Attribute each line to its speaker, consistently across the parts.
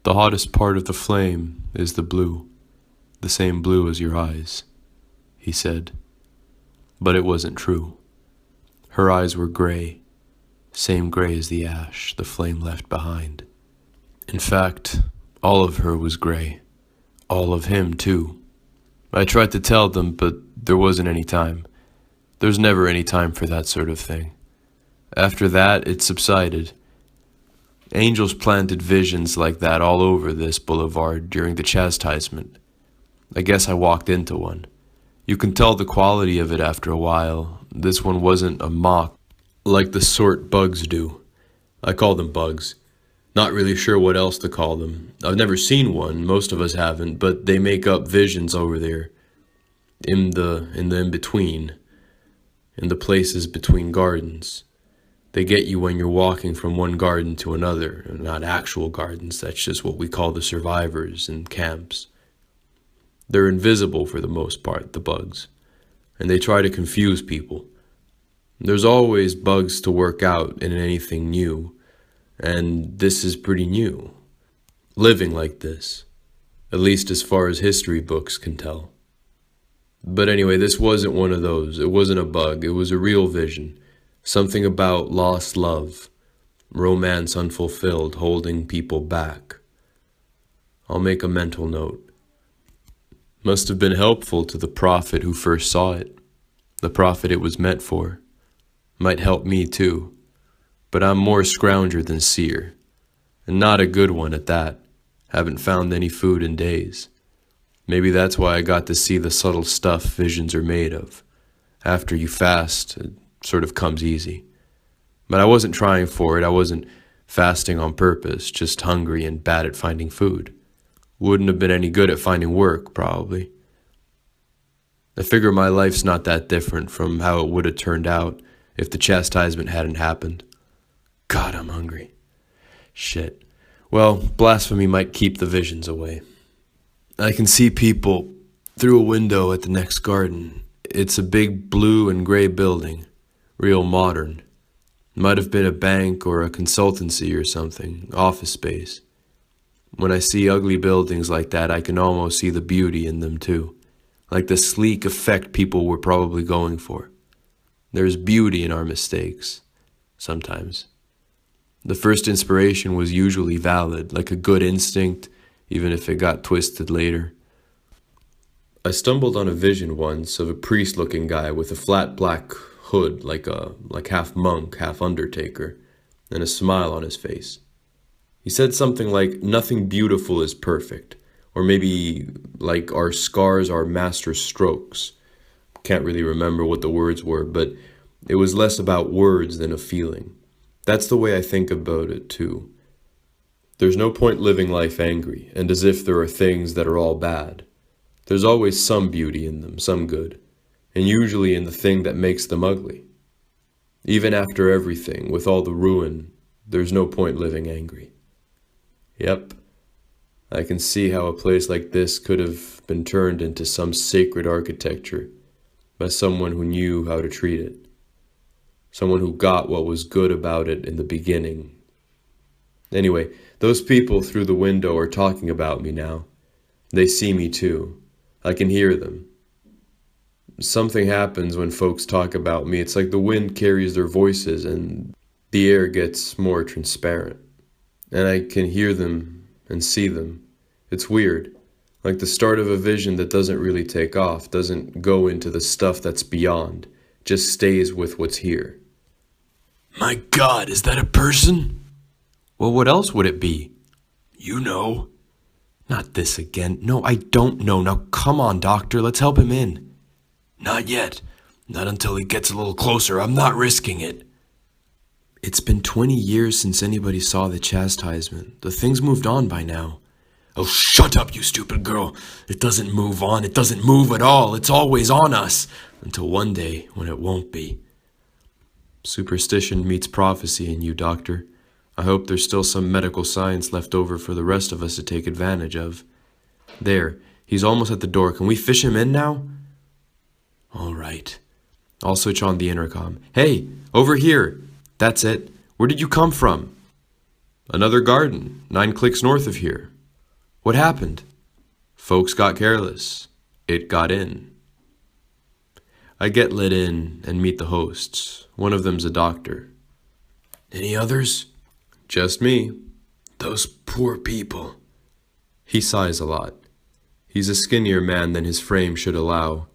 Speaker 1: The hottest part of the flame is the blue, the same blue as your eyes, he said. But it wasn't true. Her eyes were gray, same gray as the ash the flame left behind. In fact, all of her was gray. All of him, too. I tried to tell them, but there wasn't any time. There's never any time for that sort of thing. After that, it subsided. Angels planted visions like that all over this boulevard during the chastisement. I guess I walked into one. You can tell the quality of it after a while. This one wasn't a mock, like the sort bugs do. I call them bugs. Not really sure what else to call them. I've never seen one, most of us haven't, but they make up visions over there. In the in-between. In the places between gardens. They get you when you're walking from one garden to another. Not actual gardens, that's just what we call the survivors in camps. They're invisible for the most part, the bugs. And they try to confuse people. There's always bugs to work out in anything new. And this is pretty new. Living like this. At least as far as history books can tell. But anyway, this wasn't one of those. It wasn't a bug. It was a real vision. Something about lost love. Romance unfulfilled, holding people back. I'll make a mental note. Must have been helpful to the prophet who first saw it. The prophet it was meant for. Might help me too. But I'm more scrounger than seer. And not a good one at that. Haven't found any food in days. Maybe that's why I got to see the subtle stuff visions are made of. After you fast, it sort of comes easy. But I wasn't trying for it. I wasn't fasting on purpose, just hungry and bad at finding food. Wouldn't have been any good at finding work, probably. I figure my life's not that different from how it would have turned out if the chastisement hadn't happened. God, I'm hungry. Shit. Well, blasphemy might keep the visions away. I can see people through a window at the next garden. It's a big blue and gray building, real modern. Might have been a bank or a consultancy or something, office space. When I see ugly buildings like that, I can almost see the beauty in them too, like the sleek effect people were probably going for. There's beauty in our mistakes, sometimes. The first inspiration was usually valid, like a good instinct, even if it got twisted later. I stumbled on a vision once of a priest-looking guy with a flat black hood, like half monk, half undertaker, and a smile on his face. He said something like, "Nothing beautiful is perfect," or maybe like, "Our scars are master strokes." Can't really remember what the words were, but it was less about words than a feeling. That's the way I think about it too. There's no point living life angry, and as if there are things that are all bad. There's always some beauty in them, some good, and usually in the thing that makes them ugly. Even after everything, with all the ruin, there's no point living angry. Yep, I can see how a place like this could have been turned into some sacred architecture by someone who knew how to treat it. Someone who got what was good about it in the beginning. Anyway, those people through the window are talking about me now. They see me too. I can hear them. Something happens when folks talk about me. It's like the wind carries their voices and the air gets more transparent. And I can hear them and see them. It's weird. Like the start of a vision that doesn't really take off, doesn't go into the stuff that's beyond, just stays with what's here. My God, is that a person? Well, what else would it be? You know. Not this again. No, I don't know. Now come on, doctor, let's help him in. Not yet. Not until he gets a little closer. I'm not risking it. It's been 20 years since anybody saw the chastisement. The thing's moved on by now. Oh, shut up, you stupid girl. It doesn't move on. It doesn't move at all. It's always on us. Until one day when it won't be. Superstition meets prophecy in you, doctor. I hope there's still some medical science left over for the rest of us to take advantage of. There, he's almost at the door. Can we fish him in now? All right. I'll switch on the intercom. Hey, over here. That's it. Where did you come from? Another garden, 9 clicks north of here. What happened? Folks got careless. It got in. I get let in and meet the hosts. One of them's a doctor. Any others? Just me. Those poor people. He sighs a lot. He's a skinnier man than his frame should allow,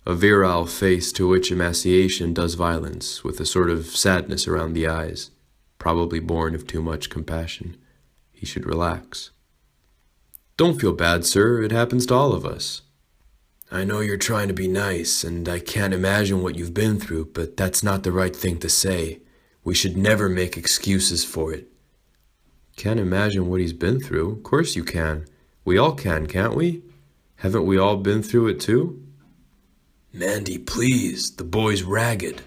Speaker 1: a virile face to which emaciation does violence, with a sort of sadness around the eyes, probably born of too much compassion. He should relax. Don't feel bad, sir. It happens to all of us. I know you're trying to be nice, and I can't imagine what you've been through, but that's not the right thing to say. We should never make excuses for it. Can't imagine what he's been through? Of course you can. We all can, can't we? Haven't we all been through it too? Mandy, please. The boy's ragged.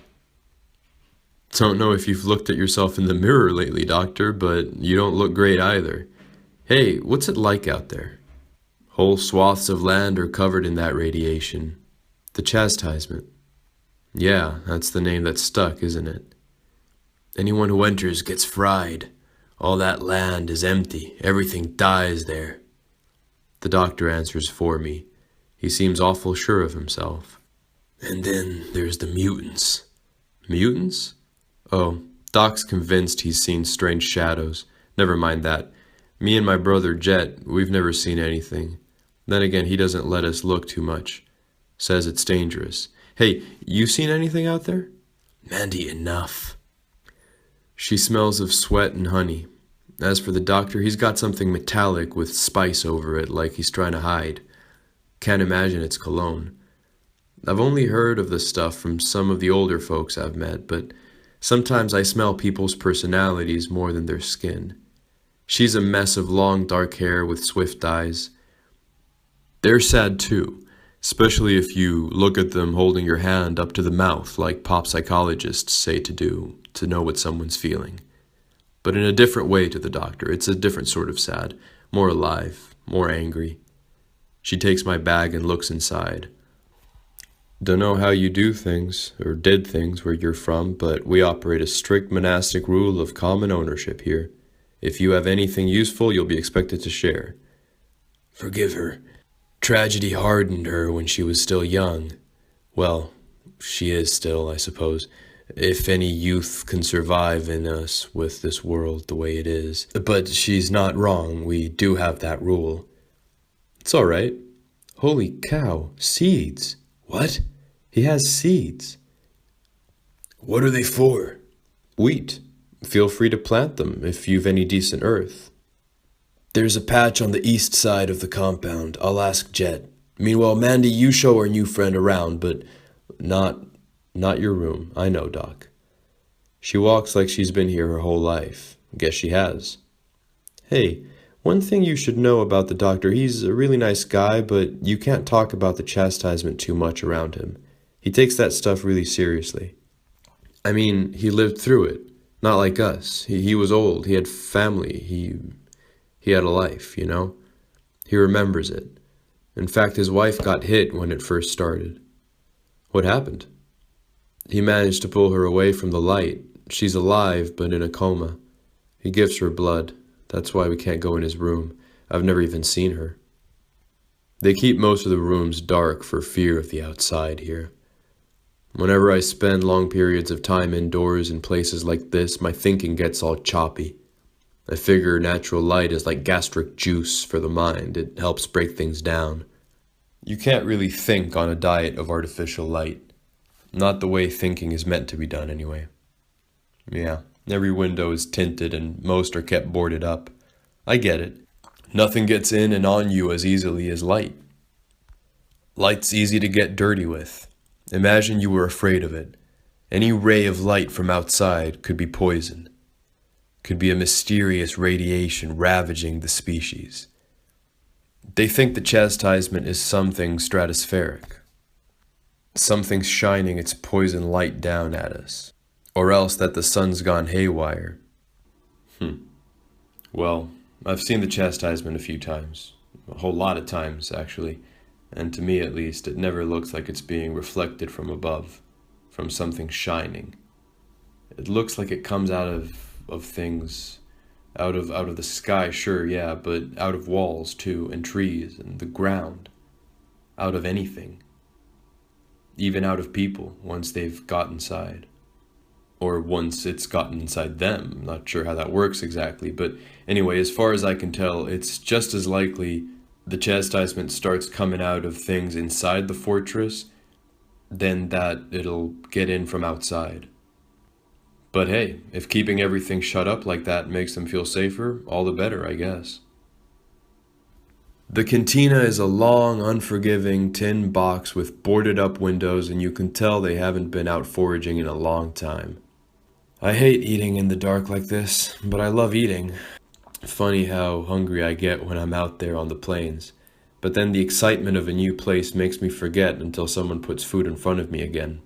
Speaker 1: Don't know if you've looked at yourself in the mirror lately, Doctor, but you don't look great either. Hey, what's it like out there? Whole swaths of land are covered in that radiation. The chastisement. Yeah, that's the name that's stuck, isn't it? Anyone who enters gets fried. All that land is empty. Everything dies there. The doctor answers for me. He seems awful sure of himself. And then there's the mutants. Mutants? Oh, Doc's convinced he's seen strange shadows. Never mind that. Me and my brother Jet, we've never seen anything. Then again, he doesn't let us look too much. Says it's dangerous. Hey, you seen anything out there? Mandy, enough. She smells of sweat and honey. As for the doctor, he's got something metallic with spice over it, like he's trying to hide. Can't imagine it's cologne. I've only heard of the stuff from some of the older folks I've met, but sometimes I smell people's personalities more than their skin. She's a mess of long dark hair with swift eyes. They're sad too, especially if you look at them holding your hand up to the mouth like pop psychologists say to do, to know what someone's feeling. But in a different way to the doctor. It's a different sort of sad, more alive, more angry. She takes my bag and looks inside. Don't know how you do things, or did things where you're from, but we operate a strict monastic rule of common ownership here. If you have anything useful, you'll be expected to share. Forgive her. Tragedy hardened her when she was still young. Well, she is still, I suppose, if any youth can survive in us with this world the way it is. But she's not wrong. We do have that rule. It's all right. Holy cow, seeds. What? He has seeds. What are they for? Wheat. Feel free to plant them if you've any decent earth. There's a patch on the east side of the compound. I'll ask Jet. Meanwhile, Mandy, you show our new friend around, but not your room. I know, Doc. She walks like she's been here her whole life. Guess she has. Hey, one thing you should know about the doctor, he's a really nice guy, but you can't talk about the chastisement too much around him. He takes that stuff really seriously. I mean, he lived through it. Not like us. He was old. He had family. He had a life, you know? He remembers it. In fact, his wife got hit when it first started. What happened? He managed to pull her away from the light. She's alive, but in a coma. He gives her blood. That's why we can't go in his room. I've never even seen her. They keep most of the rooms dark for fear of the outside here. Whenever I spend long periods of time indoors in places like this, my thinking gets all choppy. I figure natural light is like gastric juice for the mind. It helps break things down. You can't really think on a diet of artificial light. Not the way thinking is meant to be done, anyway. Yeah, every window is tinted and most are kept boarded up. I get it. Nothing gets in and on you as easily as light. Light's easy to get dirty with. Imagine you were afraid of it. Any ray of light from outside could be poison. Could be a mysterious radiation ravaging the species. They think the chastisement is something stratospheric. Something shining its poison light down at us. Or else that the sun's gone haywire. Well, I've seen the chastisement a few times. A whole lot of times, actually. And to me, at least, it never looks like it's being reflected from above. From something shining. It looks like it comes out of things Out of the sky, sure, yeah, but out of walls too, and trees, and the ground. Out of anything. Even out of people, once they've got inside. Or once it's gotten inside them. I'm not sure how that works exactly, but anyway, as far as I can tell, it's just as likely the chastisement starts coming out of things inside the fortress than that it'll get in from outside. But hey, if keeping everything shut up like that makes them feel safer, all the better, I guess. The cantina is a long, unforgiving tin box with boarded up windows, and you can tell they haven't been out foraging in a long time. I hate eating in the dark like this, but I love eating. Funny how hungry I get when I'm out there on the plains. But then the excitement of a new place makes me forget until someone puts food in front of me again.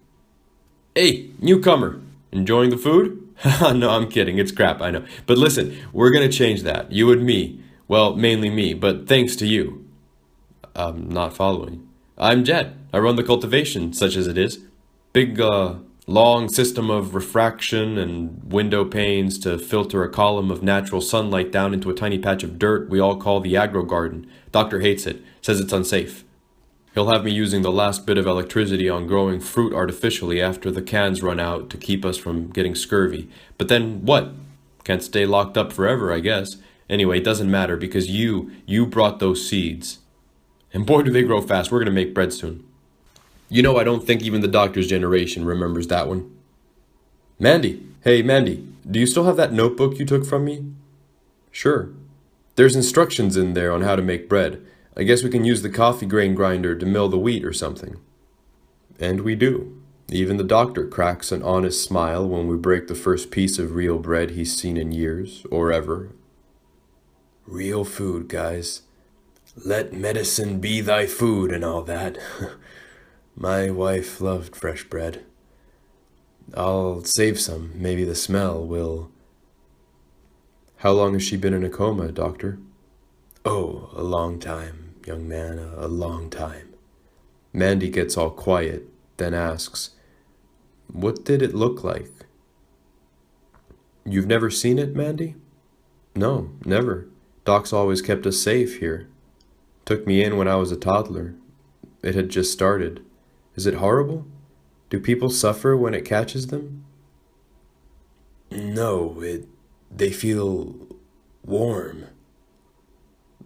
Speaker 1: Hey, newcomer! Enjoying the food? No, I'm kidding. It's crap, I know. But listen, we're gonna change that. You and me. Well, mainly me, but thanks to you. I'm not following. I'm Jed. I run the cultivation, such as it is. Big, long system of refraction and window panes to filter a column of natural sunlight down into a tiny patch of dirt we all call the agro garden. Doctor hates it, says it's unsafe. He'll have me using the last bit of electricity on growing fruit artificially after the cans run out to keep us from getting scurvy. But then what? Can't stay locked up forever, I guess. Anyway, it doesn't matter because you brought those seeds. And boy, do they grow fast. We're gonna make bread soon. You know, I don't think even the doctor's generation remembers that one. Mandy, hey Mandy, do you still have that notebook you took from me? Sure. There's instructions in there on how to make bread. I guess we can use the coffee grain grinder to mill the wheat or something. And we do. Even the doctor cracks an honest smile when we break the first piece of real bread he's seen in years, or ever. Real food, guys. Let medicine be thy food and all that. My wife loved fresh bread. I'll save some. Maybe the smell will... How long has she been in a coma, doctor? Oh, a long time, young man, a long time. Mandy gets all quiet, then asks, what did it look like? You've never seen it, Mandy? No, never. Doc's always kept us safe here. Took me in when I was a toddler. It had just started. Is it horrible? Do people suffer when it catches them? No, they feel warm.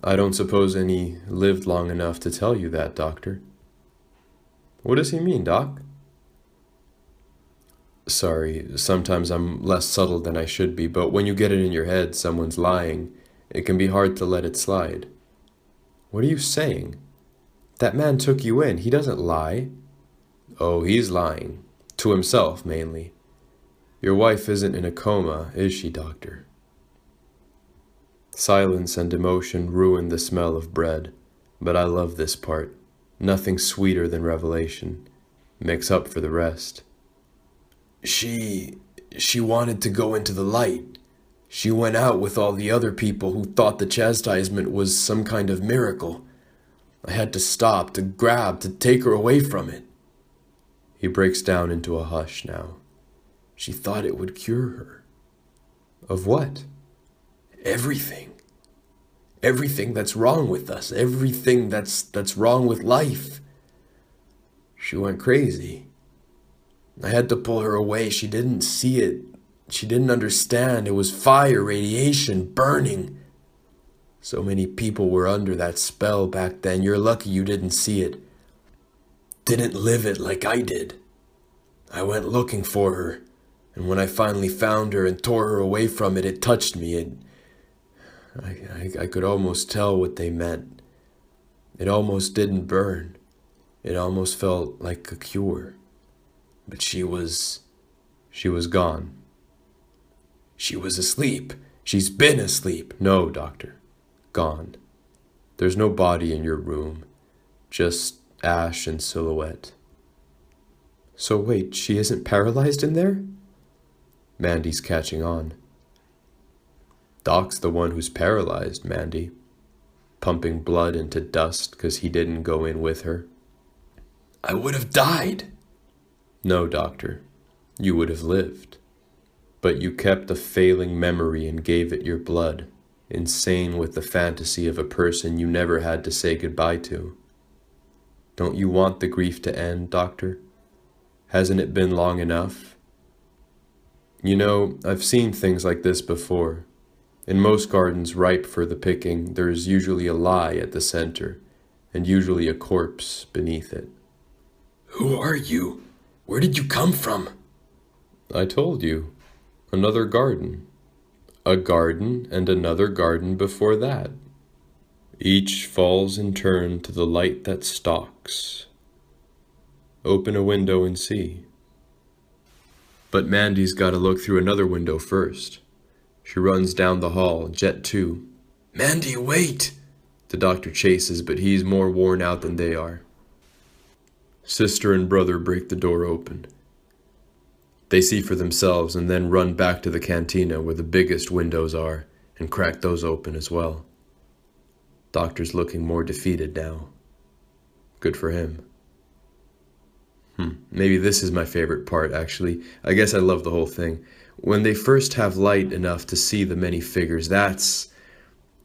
Speaker 1: I don't suppose any lived long enough to tell you that, Doctor. What does he mean, Doc? Sorry, sometimes I'm less subtle than I should be, but when you get it in your head someone's lying, it can be hard to let it slide. What are you saying? That man took you in. He doesn't lie. Oh, he's lying. To himself, mainly. Your wife isn't in a coma, is she, Doctor? Silence and emotion ruin the smell of bread, but I love this part. Nothing sweeter than revelation. Makes up for the rest. She wanted to go into the light. She went out with all the other people who thought the chastisement was some kind of miracle. I had to stop, to grab, to take her away from it. He breaks down into a hush now. She thought it would cure her. Of what? Everything. Everything that's wrong with us. Everything that's wrong with life. She went crazy. I had to pull her away. She didn't see it. She didn't understand. It was fire, radiation, burning. So many people were under that spell back then. You're lucky you didn't see it. Didn't live it like I did. I went looking for her, and when I finally found her and tore her away from it, it touched me. I could almost tell what they meant. It almost didn't burn. It almost felt like a cure. But she was gone. She was asleep. She's been asleep. No, Doctor. Gone. There's no body in your room. Just ash and silhouette. So wait, she isn't paralyzed in there? Mandy's catching on. Doc's the one who's paralyzed, Mandy. Pumping blood into dust 'cause he didn't go in with her. I would have died. No, Doctor. You would have lived. But you kept a failing memory and gave it your blood, insane with the fantasy of a person you never had to say goodbye to. Don't you want the grief to end, Doctor? Hasn't it been long enough? You know, I've seen things like this before. In most gardens ripe for the picking, there is usually a lie at the center, and usually a corpse beneath it.
Speaker 2: Who are you? Where did you come from?
Speaker 1: I told you. Another garden. A garden and another garden before that. Each falls in turn to the light that stalks. Open a window and see. But Mandy's got to look through another window first. She runs down the hall, Jet 2.
Speaker 2: Mandy, wait!
Speaker 1: The doctor chases, but he's more worn out than they are. Sister and brother break the door open. They see for themselves and then run back to the cantina where the biggest windows are and crack those open as well. Doctor's looking more defeated now. Good for him. Maybe this is my favorite part, actually. I guess I love the whole thing. When they first have light enough to see the many figures, that's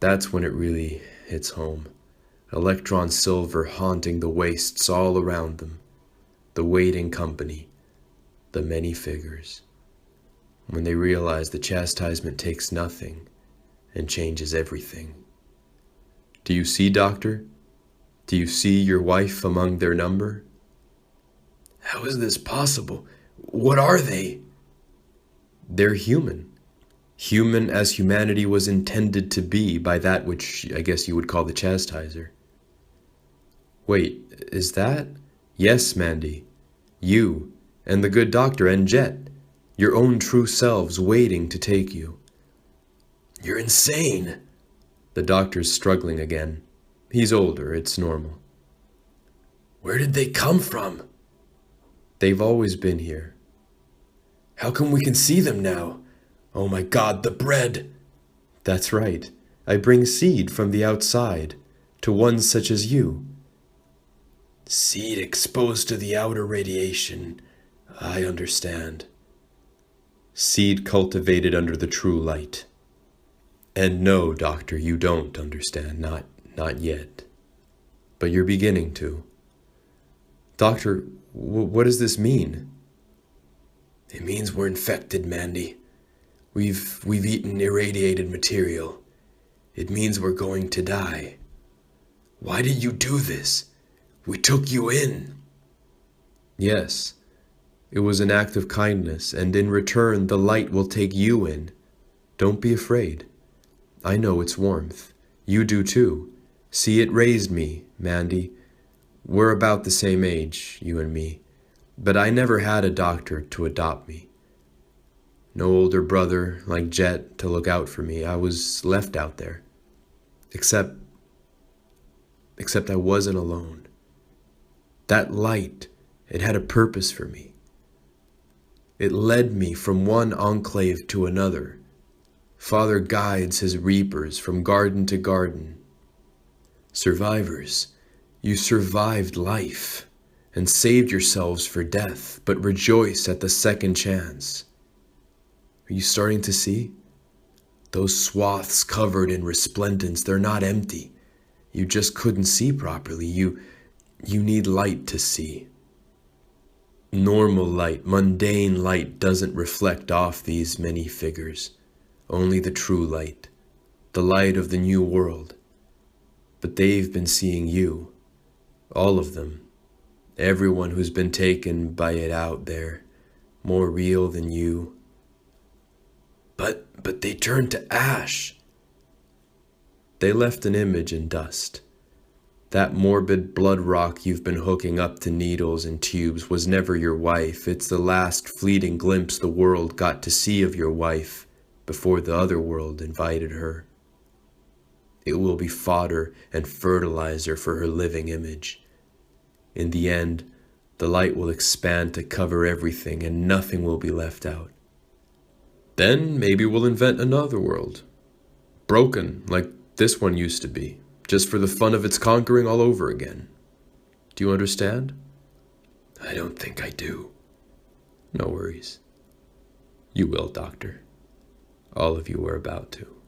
Speaker 1: when it really hits home. Electron silver haunting the wastes all around them. The waiting company. The many figures. When they realize the chastisement takes nothing and changes everything. Do you see, Doctor? Do you see your wife among their number?
Speaker 2: How is this possible? What are they?
Speaker 1: They're human. Human as humanity was intended to be by that which I guess you would call the chastiser. Wait, is that? Yes, Mandy. You and the good doctor and Jet. Your own true selves waiting to take you.
Speaker 2: You're insane.
Speaker 1: The doctor's struggling again. He's older, it's normal.
Speaker 2: Where did they come from?
Speaker 1: They've always been here.
Speaker 2: How come we can see them now? Oh my God, the bread!
Speaker 1: That's right. I bring seed from the outside to ones such as you.
Speaker 2: Seed exposed to the outer radiation. I understand.
Speaker 1: Seed cultivated under the true light. And no, Doctor, you don't understand. Not yet. But you're beginning to. Doctor, what does this mean?
Speaker 2: It means we're infected, Mandy. We've eaten irradiated material. It means we're going to die. Why did you do this? We took you in.
Speaker 1: Yes, it was an act of kindness, and in return the light will take you in. Don't be afraid. I know its warmth. You do too. See, it raised me, Mandy. We're about the same age, you and me. But I never had a doctor to adopt me. No older brother like Jet to look out for me. I was left out there. Except I wasn't alone. That light, it had a purpose for me. It led me from one enclave to another. Father guides his reapers from garden to garden. Survivors, you survived life and saved yourselves for death, but rejoice at the second chance. Are you starting to see? Those swaths covered in resplendence, they're not empty. You just couldn't see properly. You need light to see. Normal light, mundane light doesn't reflect off these many figures. Only the true light, the light of the new world. But they've been seeing you, all of them. Everyone who's been taken by it out there, more real than you.
Speaker 2: But they turned to ash.
Speaker 1: They left an image in dust. That morbid blood rock you've been hooking up to needles and tubes was never your wife. It's the last fleeting glimpse the world got to see of your wife before the other world invited her. It will be fodder and fertilizer for her living image. In the end, the light will expand to cover everything and nothing will be left out. Then maybe we'll invent another world. Broken, like this one used to be, just for the fun of its conquering all over again. Do you understand?
Speaker 2: I don't think I do.
Speaker 1: No worries.
Speaker 2: You will, Doctor. All of you are about to.